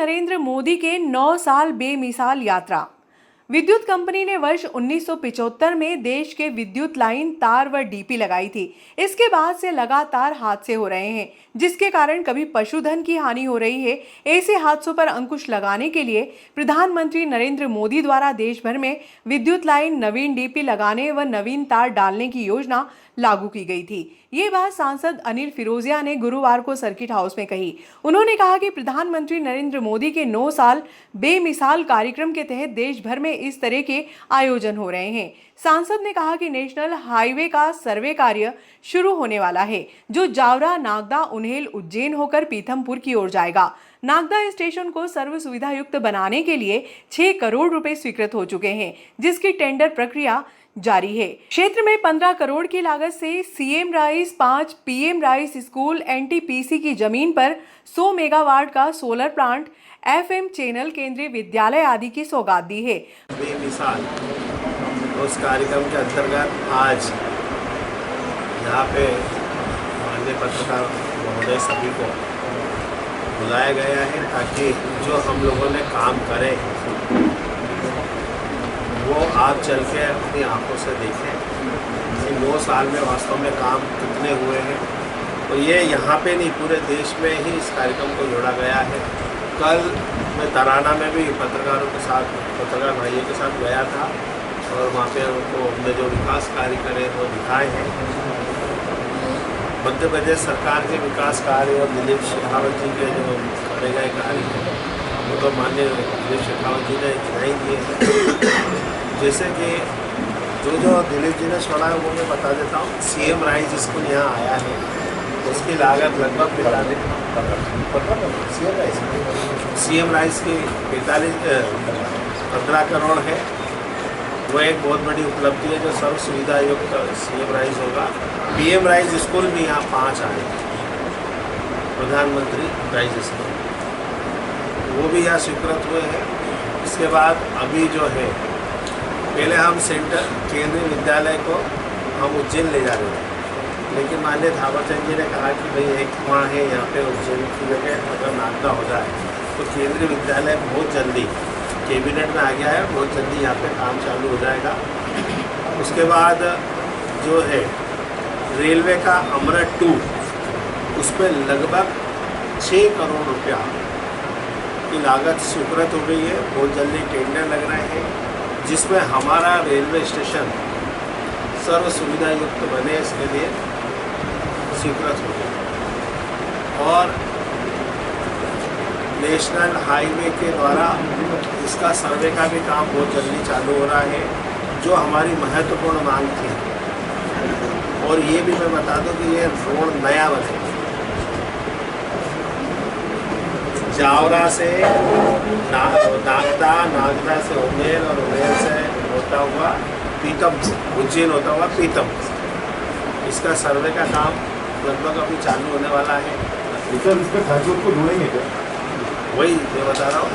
नरेंद्र मोदी के 9 साल बेमिसाल यात्रा। विद्युत कंपनी ने वर्ष 1975 में देश के विद्युत लाइन, तार व डीपी लगाई थी। इसके बाद से लगातार हादसे हो रहे हैं, जिसके कारण कभी पशुधन की हानि हो रही है। ऐसे हादसों पर अंकुश लगाने के लिए प्रधानमंत्री नरेंद्र मोदी द्वारा देश भर में विद्युत लाइन, नवीन डीपी लगाने व नवीन तार डालने की योजना लागू की गई थी। ये बात सांसद अनिल फिरोजिया ने गुरुवार को सर्किट हाउस में कही। उन्होंने कहा कि प्रधानमंत्री नरेंद्र मोदी के 9 साल बेमिसाल कार्यक्रम के तहत देश भर में इस तरह के आयोजन हो रहे हैं। सांसद ने कहा कि नेशनल हाईवे का सर्वे कार्य शुरू होने वाला है, जो जावरा, नागदा, उन्हेल, उज्जैन होकर पीथमपुर की ओर जाएगा। नागदा स्टेशन को सर्व सुविधा युक्त बनाने के लिए 6 करोड़ रुपए स्वीकृत हो चुके हैं, जिसकी टेंडर प्रक्रिया जारी है। क्षेत्र में 15 करोड़ की लागत से CM rice 5, PM rice school, NTPC की जमीन पर 100 मेगावाट का सोलर प्लांट, एफएम चैनल, केंद्रीय विद्यालय आदि की सौगात दी है। बेमिसाल उस कार्यक्रम के अंतर्गत आज यहाँ पे माननीय पत्रकार महोदय सभी को बुलाया गया है, ताकि जो हम लोगों ने काम करे वो आप चल के अपनी आंखों से देखें कि 9 साल में वास्तव में काम कितने हुए हैं। तो ये यहाँ पे नहीं, पूरे देश में ही इस कार्यक्रम को जोड़ा गया है। कल मैं तराना में भी पत्रकार भाइयों के साथ गया था और वहाँ पे उनको हमने जो विकास कार्य करे वो दिखाए हैं। मध्य प्रदेश सरकार के विकास कार्य और दिलीप शेखावत जी के जो करे गए कार्य हैं वो तो माननीय दिलीप शेखावत जी ने दिखाई दिए हैं। जैसे कि जो दिलीप जी ने छोड़ा है वो मैं बता देता हूँ। सीएम राइस स्कूल यहाँ आया है, उसकी लागत लगभग 15 करोड़ है। वो एक बहुत बड़ी उपलब्धि है जो सर्व सुविधा युक्त सीएम राइस होगा। पीएम राइस स्कूल भी यहाँ 5 आए, प्रधानमंत्री राइस स्कूल, वो भी यहाँ स्वीकृत हुए हैं। इसके बाद अभी जो है, पहले हम सेंटर केंद्रीय विद्यालय को हम उज्जैन ले जा रहे थे, लेकिन माननीय थावरचंद जी ने कहा कि भाई एक वहाँ है, यहाँ पे उज्जैन की जगह अगर नागदा हो जाए तो केंद्रीय विद्यालय बहुत जल्दी कैबिनेट में आ गया है, बहुत जल्दी यहाँ पे काम चालू हो जाएगा। उसके बाद जो है रेलवे का अमृत 2, उस पर लगभग 6 करोड़ रुपया की लागत स्वीकृत हो गई है। बहुत जल्दी टेंडर लग रहे हैं, जिसमें हमारा रेलवे स्टेशन सर्व सुविधा युक्त बने, इसके लिए स्वीकृत हो गया। और नेशनल हाईवे के द्वारा इसका सर्वे का भी काम बहुत जल्दी चालू हो रहा है, जो हमारी महत्वपूर्ण मांग थी। और ये भी मैं बता दूं कि ये रोड नया बनेगा, जावरा से नागदा, नागदा से उन्हेल और उन्हेल से होता हुआ पीतमपुर, उज्जैन होता हुआ पीतमपुर। इसका सर्वे का काम लगभग अभी चालू होने वाला है। सर, इस पर खासरोड को जोड़ेंगे क्या? वही मैं बता रहा हूँ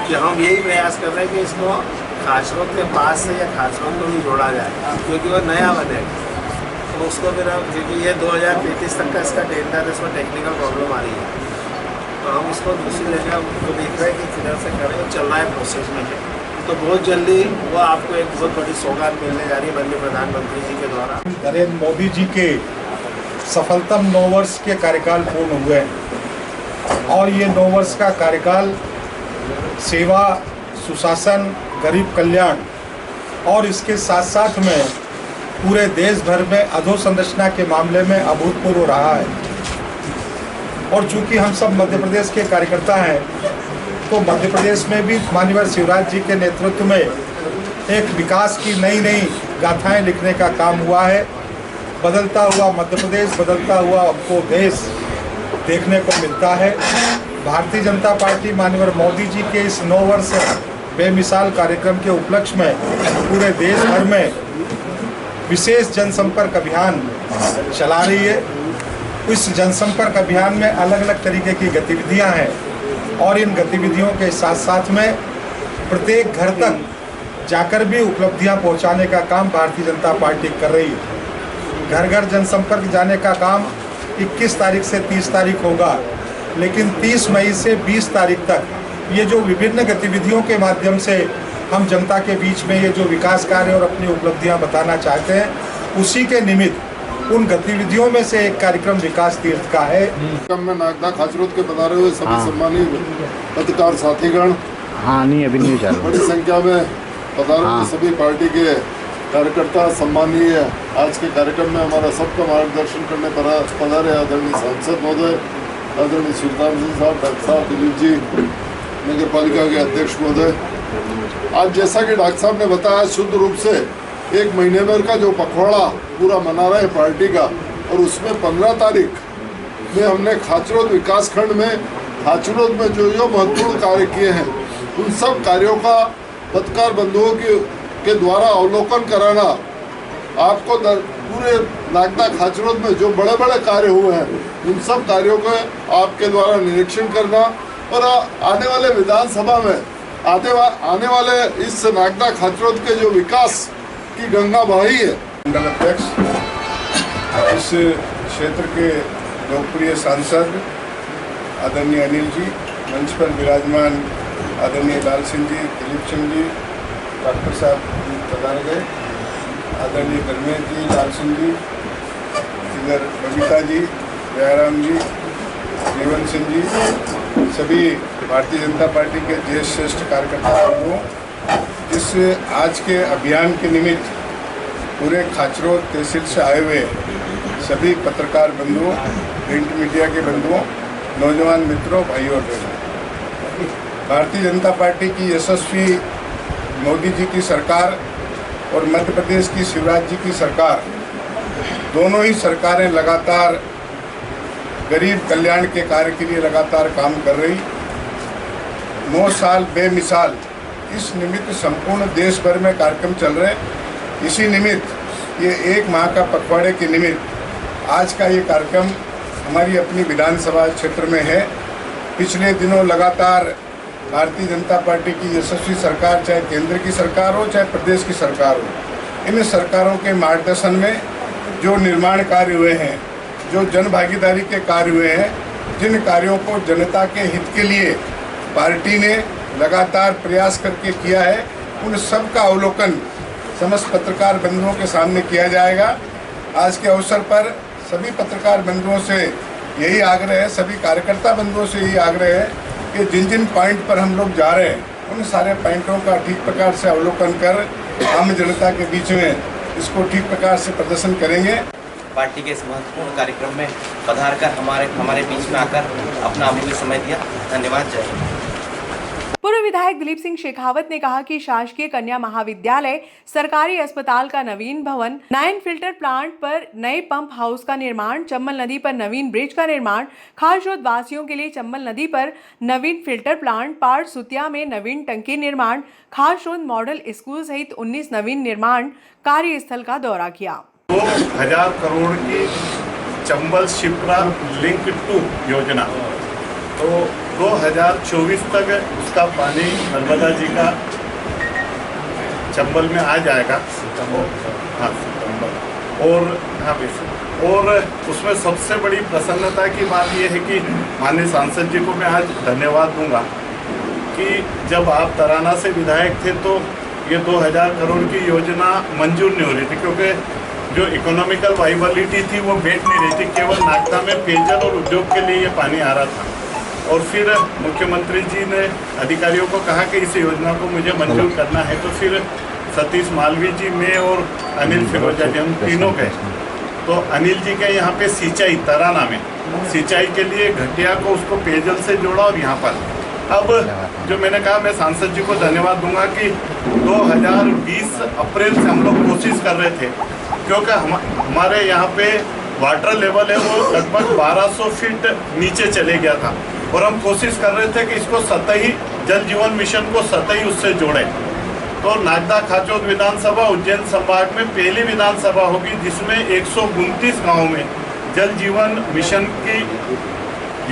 कि हम यही प्रयास कर रहे हैं कि इसको खासरोड के पास से या खासरोड को भी जोड़ा जाए, क्योंकि वो नया बनेगा। तो उसको फिर क्योंकि ये 2033 तक का इसका टेंडर है, इसमें टेक्निकल प्रॉब्लम आ रही है, तो हम इसको दूसरी जगह उनको देख रहे हैं कि किधर से करें, चल रहा है, प्रोसेस में है। तो बहुत जल्दी वो आपको एक बहुत बड़ी सौगात मिलने जा रही है माननीय प्रधानमंत्री जी के द्वारा। नरेंद्र मोदी जी के सफलतम 9 वर्ष के कार्यकाल पूर्ण हुए और ये 9 वर्ष का कार्यकाल सेवा, सुशासन, गरीब कल्याण और इसके साथ साथ में पूरे देश भर में अधोसंरचना के मामले में अभूतपूर्व रहा है। और चूंकि हम सब मध्य प्रदेश के कार्यकर्ता हैं, तो मध्य प्रदेश में भी माननीय शिवराज जी के नेतृत्व में एक विकास की नई गाथाएं लिखने का काम हुआ है। बदलता हुआ मध्य प्रदेश, बदलता हुआ आपको देश देखने को मिलता है। भारतीय जनता पार्टी माननीय मोदी जी के इस 9 वर्ष बेमिसाल कार्यक्रम के उपलक्ष्य में पूरे देश भर में विशेष जनसंपर्क अभियान चला रही है। इस जनसंपर्क अभियान में अलग अलग तरीके की गतिविधियां हैं और इन गतिविधियों के साथ साथ में प्रत्येक घर तक जाकर भी उपलब्धियां पहुंचाने का काम भारतीय जनता पार्टी कर रही है। घर घर जनसंपर्क जाने का काम 21 तारीख से 30 तारीख होगा। लेकिन 30 मई से 20 तारीख तक ये जो विभिन्न गतिविधियों के माध्यम से हम जनता के बीच में ये जो विकास कार्य और अपनी उपलब्धियां बताना चाहते हैं, उसी के निमित्त उन गतिविधियों में से एक कार्यक्रम विकास तीर्थ का है। में नागदा खाचरोद के पधारे हुए सभी सम्मानित पत्रकार साथीगण, नहीं अभी नहीं चालू, बड़ी संख्या में पधारे हुए सभी पार्टी के कार्यकर्ता, सम्मानीय आज के कार्यक्रम में हमारा सबका मार्गदर्शन करने पधारे आदरणीय सांसद महोदय, आदरणीय सुल्तान सिंह साहब, डॉक्टर साहब, दिलीप जी, नगर पालिका के अध्यक्ष महोदय। आज जैसा कि डॉक्टर साहब ने बताया, शुद्ध रूप से 1 महीने भर का जो पखवाड़ा पूरा मना रहे पार्टी का, और उसमें 15 तारीख में हमने खाचरोद विकास खंड में खाचरोद में जो महत्वपूर्ण कार्य किए हैं, उन सब कार्यों का पत्रकार बंधुओं के द्वारा अवलोकन कराना, आपको पूरे नागदा खाचरोद में जो बड़े बड़े कार्य हुए हैं, उन सब कार्यों को आपके द्वारा निरीक्षण करना, और आने वाले विधानसभा में आने वाले इस नागदा खाचरोद के जो विकास की गंगा बही है। मंडल अध्यक्ष, इस क्षेत्र के लोकप्रिय सांसद आदरणीय अनिल जी, मंच पर विराजमान आदरणीय लाल सिंह जी, दिलीप सिंह जी, डॉक्टर साहब पधार गए, आदरणीय धर्मेश जी, लाल सिंह जी, इधर बबीता जी, जयराम जी, जीवन सिंह जी, सभी भारतीय जनता पार्टी के ज्येष्ठ श्रेष्ठ कार्यकर्ताओं को इस आज के अभियान के निमित्त पूरे खाचरोद तहसील से आए हुए सभी पत्रकार बंधुओं, प्रिंट मीडिया के बंधुओं, नौजवान मित्रों, भाइयों और बहनों, भारतीय जनता पार्टी की यशस्वी मोदी जी की सरकार और मध्य प्रदेश की शिवराज जी की सरकार, दोनों ही सरकारें लगातार गरीब कल्याण के कार्य के लिए लगातार काम कर रही। 9 साल बेमिसाल, इस निमित्त संपूर्ण देश भर में कार्यक्रम चल रहे। इसी निमित्त ये 1 माह का पखवाड़े के निमित्त आज का ये कार्यक्रम हमारी अपनी विधानसभा क्षेत्र में है। पिछले दिनों लगातार भारतीय जनता पार्टी की यशस्वी सरकार, चाहे केंद्र की सरकार हो चाहे प्रदेश की सरकार हो, इन सरकारों के मार्गदर्शन में जो निर्माण कार्य हुए हैं, जो जन भागीदारी के कार्य हुए हैं, जिन कार्यों को जनता के हित के लिए पार्टी ने लगातार प्रयास करके किया है, उन सब का अवलोकन समस्त पत्रकार बंधुओं के सामने किया जाएगा। आज के अवसर पर सभी पत्रकार बंधुओं से यही आग्रह है, सभी कार्यकर्ता बंधुओं से यही आग्रह है कि जिन जिन पॉइंट पर हम लोग जा रहे हैं, उन सारे पॉइंटों का ठीक प्रकार से अवलोकन कर आम जनता के बीच में इसको ठीक प्रकार से प्रदर्शन करेंगे। पार्टी के इस महत्वपूर्ण कार्यक्रम में पधार कर हमारे बीच में आकर अपना अमूल्य समय दिया। धन्यवाद। जय हिंद। पूर्व विधायक दिलीप सिंह शेखावत ने कहा कि शासकीय कन्या महाविद्यालय, सरकारी अस्पताल का नवीन भवन, 9 फिल्टर प्लांट पर नए पंप हाउस का निर्माण, चंबल नदी पर नवीन ब्रिज का निर्माण, खासरोद वासियों के लिए चंबल नदी पर नवीन फिल्टर प्लांट, पार्ट सुतिया में नवीन टंकी निर्माण, खासरोद मॉडल स्कूल सहित 19 नवीन निर्माण कार्यस्थल का दौरा किया। 2000 करोड़ की चंबल शिप्रा लिंक 2 योजना, तो 2024 तक उसका पानी नर्मदा जी का चंबल में आ जाएगा। हाँ, सितंबर। और उसमें सबसे बड़ी प्रसन्नता की बात यह है कि माननीय सांसद जी को मैं आज धन्यवाद दूंगा कि जब आप तराना से विधायक थे तो ये 2000 करोड़ की योजना मंजूर नहीं हो रही थी, क्योंकि जो इकोनॉमिकल वाइबिलिटी थी वो बैठ नहीं रही थी। केवल नागदा में पेयजल और उद्योग के लिए ये पानी आ रहा था। और फिर मुख्यमंत्री जी ने अधिकारियों को कहा कि इस योजना को मुझे मंजूर करना है, तो फिर सतीश मालवीय जी, मैं और अनिल फिरोजा जी, हम तीनों गए। तो अनिल जी के यहाँ पे सिंचाई, तराना में सिंचाई के लिए घटिया को उसको पेयजल से जोड़ा, और यहाँ पर अब जो मैंने कहा, मैं सांसद जी को धन्यवाद दूंगा कि 2020 अप्रैल से हम लोग कोशिश कर रहे थे, क्योंकि हमारे यहाँ पे वाटर लेवल है वो लगभग 1200 फीट नीचे चले गया था, और हम कोशिश कर रहे थे कि इसको सतही जल जीवन मिशन को सतही उससे जोड़ें। तो नागदा खाचरोद विधानसभा उज्जैन संभाग में पहली विधानसभा होगी जिसमें 129 गाँव में जल जीवन मिशन की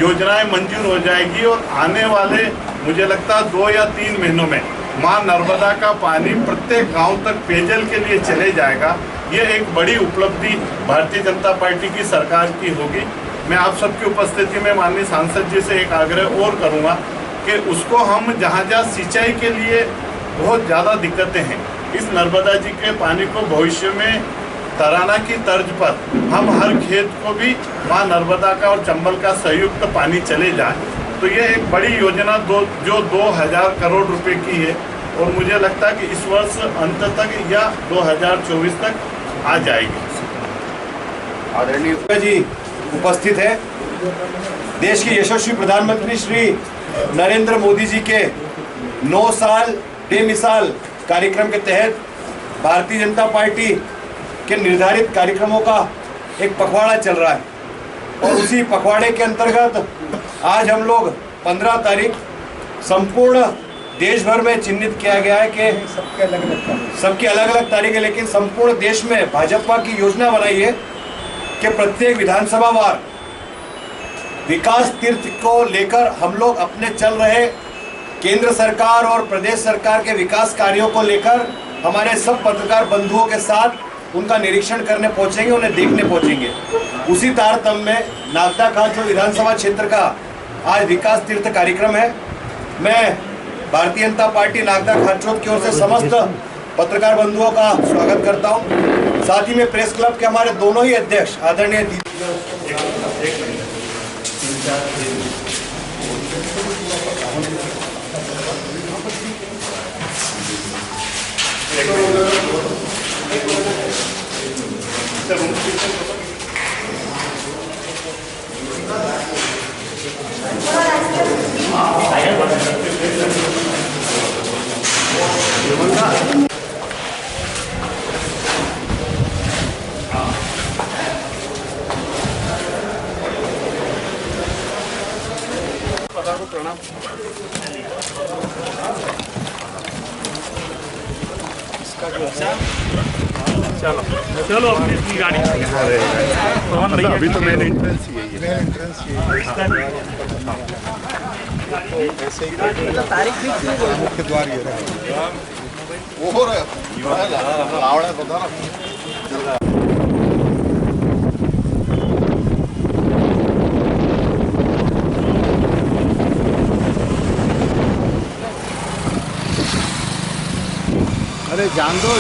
योजनाएं मंजूर हो जाएगी, और आने वाले मुझे लगता है 2 या 3 महीनों में मां नर्मदा का पानी प्रत्येक गांव तक पेयजल के लिए चले जाएगा। ये एक बड़ी उपलब्धि भारतीय जनता पार्टी की सरकार की होगी। मैं आप सबकी उपस्थिति में माननीय सांसद जी से एक आग्रह और करूंगा कि उसको हम जहाँ जहाँ सिंचाई के लिए बहुत ज़्यादा दिक्कतें हैं, इस नर्मदा जी के पानी को भविष्य में तराना की तर्ज पर हम हर खेत को भी माँ नर्मदा का और चंबल का संयुक्त पानी चले जाए। तो ये एक बड़ी योजना जो 2000 करोड़ रुपए की है और मुझे लगता है कि इस वर्ष अंत तक या 2024 तक आ जाएगी। आदरणीय जी उपस्थित है। देश के यशस्वी प्रधानमंत्री श्री नरेंद्र मोदी जी के 9 साल बेमिसाल कार्यक्रम के तहत भारतीय जनता पार्टी के निर्धारित कार्यक्रमों का एक पखवाड़ा चल रहा है और उसी पखवाड़े के अंतर्गत आज हम लोग 15 तारीख संपूर्ण देश भर में चिन्हित किया गया है कि सबकी अलग अलग तारीख है, लेकिन संपूर्ण देश में भाजपा की योजना बनाई है कि प्रत्येक विधानसभा वार विकास तीर्थ को लेकर हम लोग अपने चल रहे केंद्र सरकार और प्रदेश सरकार के विकास कार्यों को लेकर हमारे सब पत्रकार बंधुओं के साथ उनका निरीक्षण करने पहुंचेंगे, उन्हें देखने पहुंचेंगे। उसी तारतम्य में नागदा खाचोड़ विधानसभा क्षेत्र का आज विकास तीर्थ कार्यक्रम है। मैं भारतीय जनता पार्टी नागदा खाचोड़ की ओर से समस्त पत्रकार बंधुओं का स्वागत करता हूं। साथ ही में प्रेस क्लब के हमारे दोनों ही अध्यक्ष आदरणीय चलो अपनी गाड़ी अभी तो मेन एंट्रेंस ही है। मुख्य द्वार ये अरे जान दो।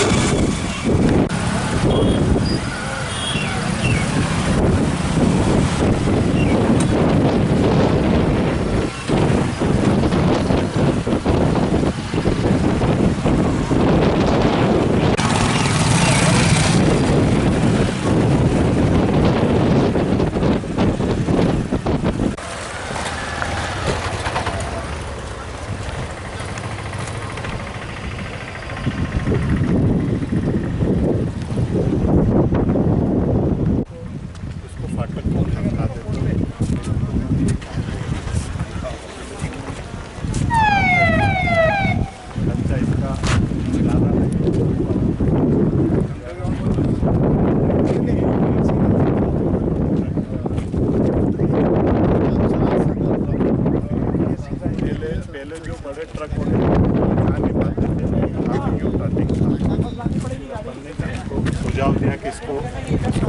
सुझाव दिया कि इसको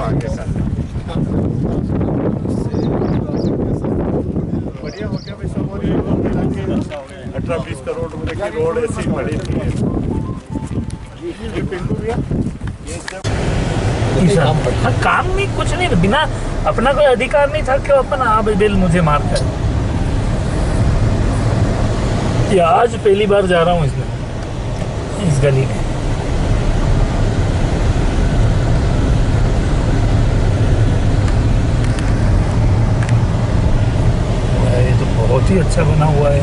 आगे कर बढ़िया हो गया भाई सब। और ये 18-20 करोड़ रुपए की रोड ऐसी पड़ी थी। ये पिंटू भैया हाँ, काम में कुछ नहीं, बिना अपना कोई अधिकार नहीं था कि अपन बेल मुझे मार कर। ये आज पहली बार जा रहा हूँ इसमें, इस गली में। ये तो बहुत ही अच्छा बना हुआ है।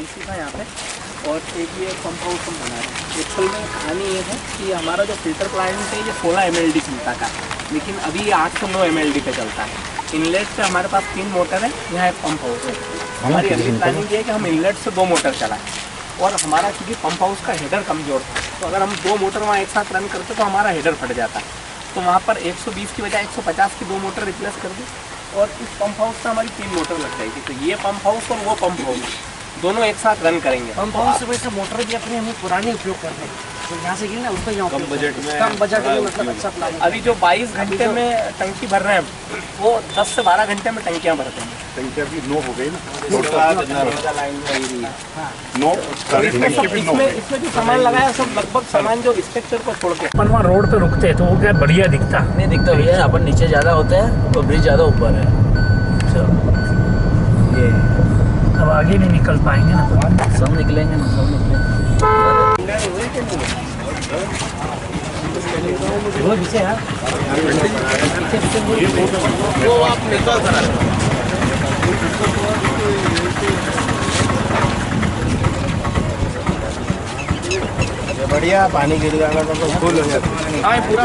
इसी का यहाँ पे और एक ये पंप हाउस हम बना रहे हैं। एक्चुअल में कहानी ये है कि हमारा जो फिल्टर प्लांट है ये 16 mld क्षमता का, लेकिन अभी ये 809 mld पे चलता है। इनलेट से हमारे पास 3 मोटर है, यहाँ एक पंप हाउस है। हमारी अगली प्लानिंग ये है कि हम इनलेट से 2 मोटर चलाएं। और हमारा क्योंकि पंप हाउस का हेडर कमज़ोर था, तो अगर हम 2 मोटर वहाँ एक साथ रन करते तो हमारा हेडर फट जाता। तो वहाँ पर 120 की बजाय 150 की 2 मोटर रिप्लेस कर दी और इस पंप हाउस से हमारी 3 मोटर लग जाएगी। तो ये पंप हाउस और वो पंप हाउस दोनों एक साथ रन करेंगे। पंप हाउस से वैसे मोटर भी अपने हमें पुरानी उपयोग करते हैं, तो यहाँ से गिरना उसका यहाँ कम बजट में मतलब अच्छा प्लान। अभी जो 22 घंटे में टंकी भर रहे हैं वो 10 से 12 घंटे में टंकियाँ भरते हैं। टंकियाँ भी 9 हो गई ना, इसमें जो सामान लगाया सब लगभग सामान जो इंस्पेक्टर को छोड़ के अपन वहाँ रोड पे रुकते हैं तो वो क्या बढ़िया दिखता नहीं दिखता भैया, अपन नीचे ज़्यादा होते हैं तो ब्रिज ज़्यादा ऊपर है। ये अब आगे नहीं निकल पाएंगे ना, सब निकलेंगे ना, सब निकलेंगे। वो पीछे है वो आप निकल करा बढ़िया पानी गिर जाएगा तो फुल हो जाता है पूरा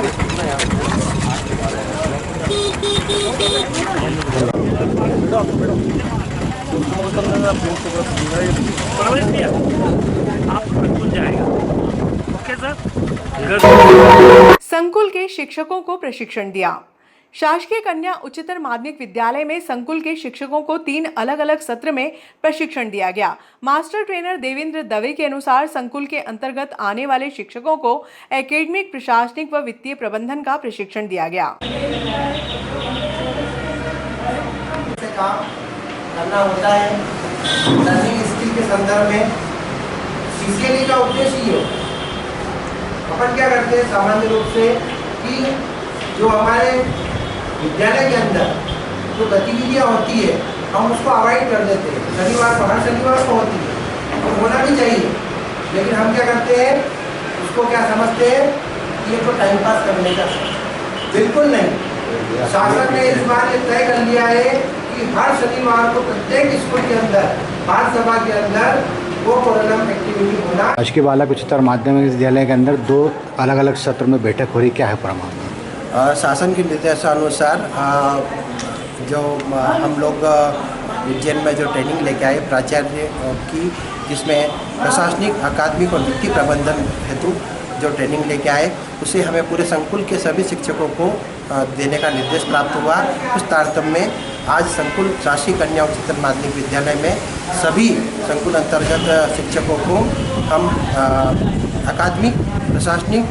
संकुल के शिक्षकों को प्रशिक्षण दिया। शासकीय कन्या उच्चतर माध्यमिक विद्यालय में संकुल के शिक्षकों को 3 अलग अलग सत्र में प्रशिक्षण दिया गया। मास्टर ट्रेनर देवेंद्र दवे के अनुसार संकुल के अंतर्गत आने वाले शिक्षकों को एकेडमिक, प्रशासनिक व वित्तीय प्रबंधन का प्रशिक्षण दिया गया। काम करना होता है लर्निंग स्किल के संदर्भ में। सीसीएलई का उद्देश्य ये हो, अपन क्या करते हैं सामान्य रूप से कि जो हमारे विद्यालय के अंदर जो गतिविधियाँ होती है हम उसको अवॉइड कर देते हैं। शनिवार को, हर शनिवार को होती है और होना भी चाहिए, लेकिन हम क्या करते हैं उसको क्या समझते हैं कि ये तो टाइम पास करने का। बिल्कुल नहीं, शासन ने इस बार ये तय कर लिया है कि हर शनिवार को प्रत्येक स्कूल के अंदर, बाल सभा के अंदर वो कोरलम एक्टिविटी होना। आज के बालक उच्चतर माध्यमिक विद्यालय के अंदर 2 अलग अलग सत्र में बैठक हो रही, क्या है प्रमाण? शासन के निर्देशानुसार जो हम लोग उज्जैन में जो ट्रेनिंग लेके आए प्राचार्य की, जिसमें प्रशासनिक, अकादमिक और वित्तीय प्रबंधन हेतु जो ट्रेनिंग लेके आए, उसे हमें पूरे संकुल के सभी शिक्षकों को देने का निर्देश प्राप्त हुआ। उस तारतम्य में आज संकुल शासकीय कन्या उच्चतर माध्यमिक विद्यालय में सभी संकुल अंतर्गत शिक्षकों को हम अकादमिक, प्रशासनिक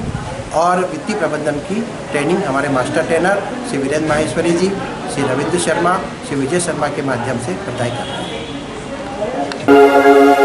और वित्तीय प्रबंधन की ट्रेनिंग हमारे मास्टर ट्रेनर श्री वीरेंद्र माहेश्वरी जी, श्री रविंद्र शर्मा, श्री विजय शर्मा के माध्यम से प्रदान कर रहे हैं।